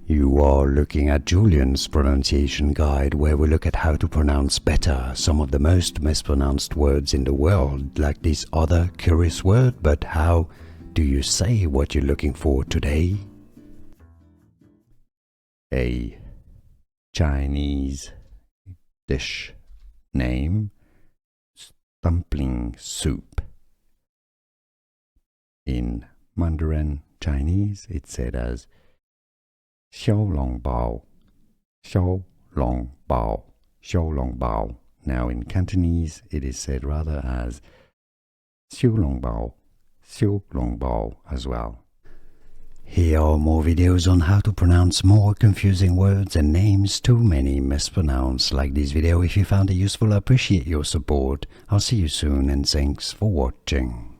You are looking at Julian's pronunciation guide, where we look at how to pronounce better some of the most mispronounced words in the world, like this other curious word. But how do you say what you're looking for today? A Chinese dish name, Dumplings Soup. In Mandarin Chinese, it's said as Xiao Long Bao, Xiao Long Bao, Xiao Long Bao. Now in Cantonese, it is said rather as Xiu Long Bao, Xiu Long Bao as well. Here are more videos on how to pronounce more confusing words and names too many mispronounced. Like this video if you found it useful. I appreciate your support. I'll see you soon and thanks for watching.